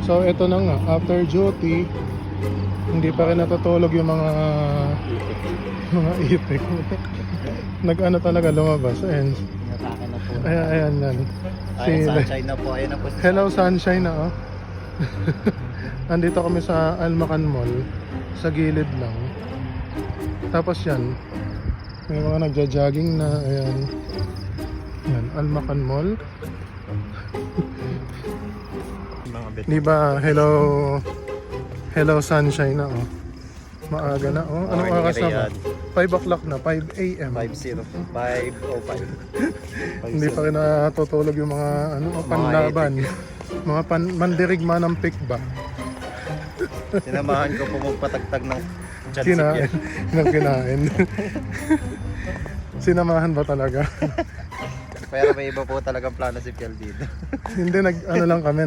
So ito na nga, after duty, hindi pa rin natutulog yung mga itik. Nag-ano talaga lumabas. Ayan. Natake na po. Ayan yan. Ay, sunshine na po. Ayun na po. Hello sunshine na oh. Andito kami sa Almacan Mall. Sa gilid lang. Tapos yan. May mga nagja-jogging na. Ayan. Yan, Almacan Mall. Di ba, hello sunshine na oh. Maaga na oh. Anong Morning, oras na ba? Riyadh. 5 o'clock na, 5 a.m. 5:05. Hindi pa rin natutulog yung mga panlaban. Mga mandirigma ng pikba. Sinamahan ko po magpatagtag ng Kinain. Nang kinain. Sinamahan ba talaga? Pero may iba po talagang plano si Piel dito. Hindi, lang kami,